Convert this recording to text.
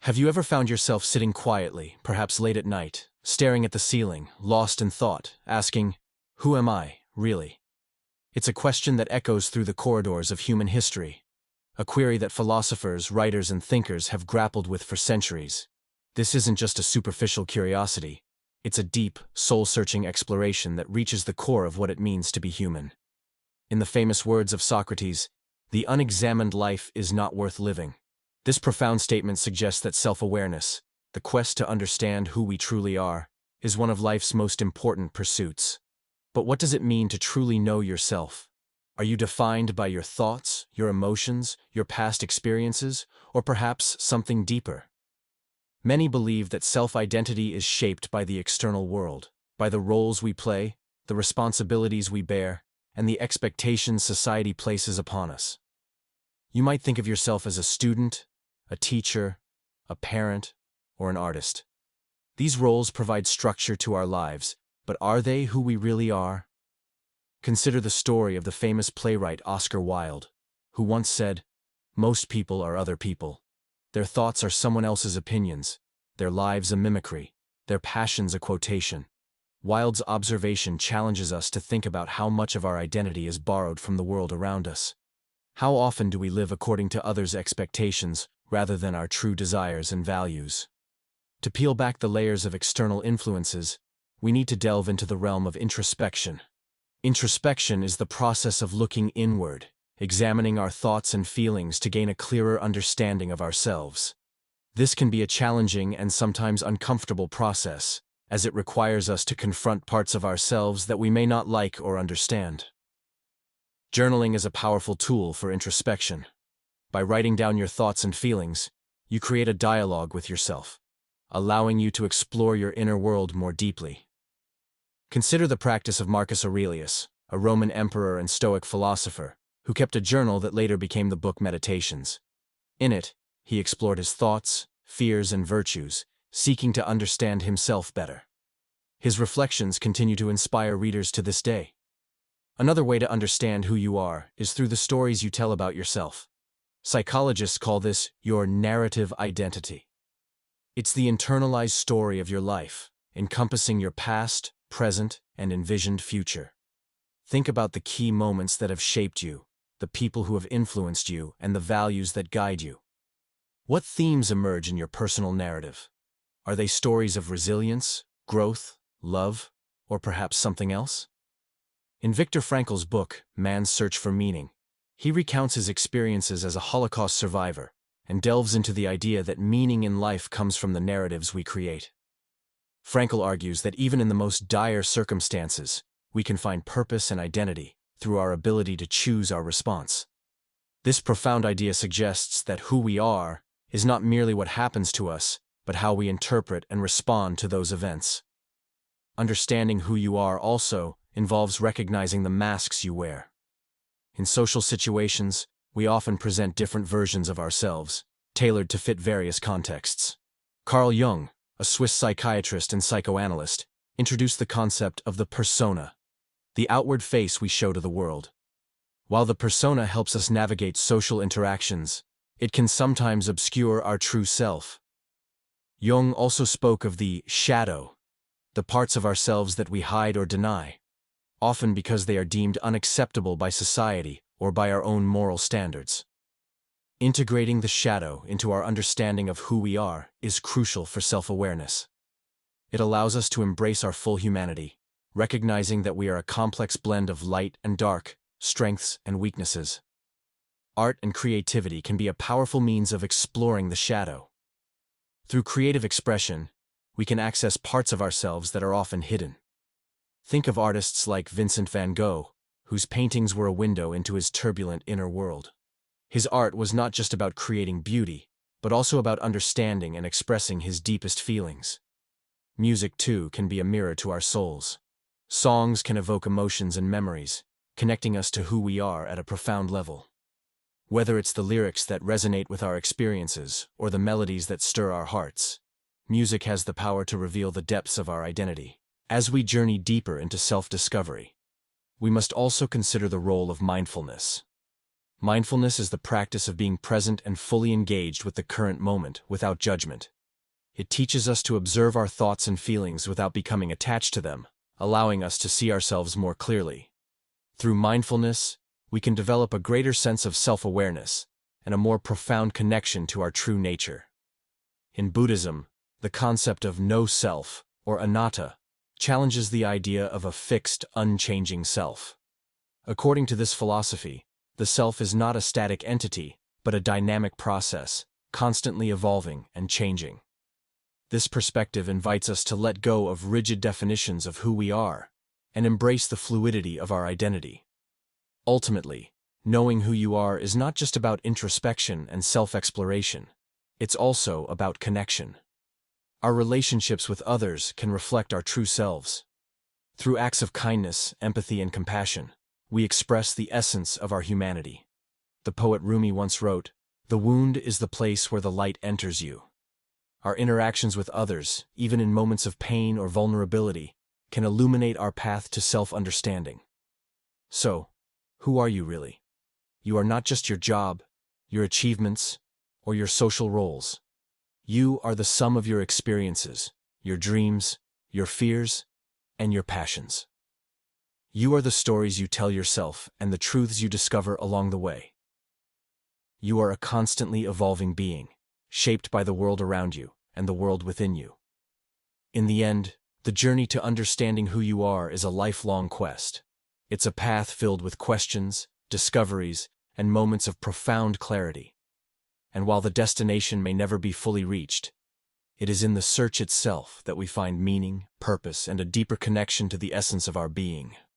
Have you ever found yourself sitting quietly, perhaps late at night, staring at the ceiling, lost in thought, asking, "Who am I, really?" It's a question that echoes through the corridors of human history, a query that philosophers, writers, and thinkers have grappled with for centuries. This isn't just a superficial curiosity. It's a deep, soul-searching exploration that reaches the core of what it means to be human. In the famous words of Socrates, "The unexamined life is not worth living." This profound statement suggests that self-awareness, the quest to understand who we truly are, is one of life's most important pursuits. But what does it mean to truly know yourself? Are you defined by your thoughts, your emotions, your past experiences, or perhaps something deeper? Many believe that self-identity is shaped by the external world, by the roles we play, the responsibilities we bear, and the expectations society places upon us. You might think of yourself as a student, a teacher, a parent, or an artist. These roles provide structure to our lives, but are they who we really are? Consider the story of the famous playwright Oscar Wilde, who once said, "Most people are other people. Their thoughts are someone else's opinions, their lives a mimicry, their passions a quotation." Wilde's observation challenges us to think about how much of our identity is borrowed from the world around us. How often do we live according to others' expectations rather than our true desires and values? To peel back the layers of external influences, we need to delve into the realm of introspection. Introspection is the process of looking inward, examining our thoughts and feelings to gain a clearer understanding of ourselves. This can be a challenging and sometimes uncomfortable process, as it requires us to confront parts of ourselves that we may not like or understand. Journaling is a powerful tool for introspection. By writing down your thoughts and feelings, you create a dialogue with yourself, allowing you to explore your inner world more deeply. Consider the practice of Marcus Aurelius, a Roman emperor and Stoic philosopher, who kept a journal that later became the book Meditations. In it, he explored his thoughts, fears, and virtues, seeking to understand himself better. His reflections continue to inspire readers to this day. Another way to understand who you are is through the stories you tell about yourself. Psychologists call this your narrative identity. It's the internalized story of your life, encompassing your past, present, and envisioned future. Think about the key moments that have shaped you, the people who have influenced you, and the values that guide you. What themes emerge in your personal narrative? Are they stories of resilience, growth, love, or perhaps something else? In Viktor Frankl's book, Man's Search for Meaning, he recounts his experiences as a Holocaust survivor and delves into the idea that meaning in life comes from the narratives we create. Frankl argues that even in the most dire circumstances, we can find purpose and identity through our ability to choose our response. This profound idea suggests that who we are is not merely what happens to us, but how we interpret and respond to those events. Understanding who you are also involves recognizing the masks you wear. In social situations, we often present different versions of ourselves, tailored to fit various contexts. Carl Jung, a Swiss psychiatrist and psychoanalyst, introduced the concept of the persona, the outward face we show to the world. While the persona helps us navigate social interactions, it can sometimes obscure our true self. Jung also spoke of the shadow, the parts of ourselves that we hide or deny, often because they are deemed unacceptable by society or by our own moral standards. Integrating the shadow into our understanding of who we are is crucial for self-awareness. It allows us to embrace our full humanity, recognizing that we are a complex blend of light and dark, strengths and weaknesses. Art and creativity can be a powerful means of exploring the shadow. Through creative expression, we can access parts of ourselves that are often hidden. Think of artists like Vincent van Gogh, whose paintings were a window into his turbulent inner world. His art was not just about creating beauty, but also about understanding and expressing his deepest feelings. Music, too, can be a mirror to our souls. Songs can evoke emotions and memories, connecting us to who we are at a profound level. Whether it's the lyrics that resonate with our experiences or the melodies that stir our hearts, music has the power to reveal the depths of our identity. As we journey deeper into self-discovery, we must also consider the role of mindfulness. Mindfulness is the practice of being present and fully engaged with the current moment without judgment. It teaches us to observe our thoughts and feelings without becoming attached to them, allowing us to see ourselves more clearly. Through mindfulness, we can develop a greater sense of self-awareness and a more profound connection to our true nature. In Buddhism, the concept of no-self, or anatta, challenges the idea of a fixed, unchanging self. According to this philosophy, the self is not a static entity, but a dynamic process, constantly evolving and changing. This perspective invites us to let go of rigid definitions of who we are and embrace the fluidity of our identity. Ultimately, knowing who you are is not just about introspection and self-exploration. It's also about connection. Our relationships with others can reflect our true selves. Through acts of kindness, empathy, and compassion, we express the essence of our humanity. The poet Rumi once wrote, "The wound is the place where the light enters you." Our interactions with others, even in moments of pain or vulnerability, can illuminate our path to self-understanding. So, who are you really? You are not just your job, your achievements, or your social roles. You are the sum of your experiences, your dreams, your fears, and your passions. You are the stories you tell yourself and the truths you discover along the way. You are a constantly evolving being, shaped by the world around you and the world within you. In the end, the journey to understanding who you are is a lifelong quest. It's a path filled with questions, discoveries, and moments of profound clarity. And while the destination may never be fully reached, it is in the search itself that we find meaning, purpose, and a deeper connection to the essence of our being.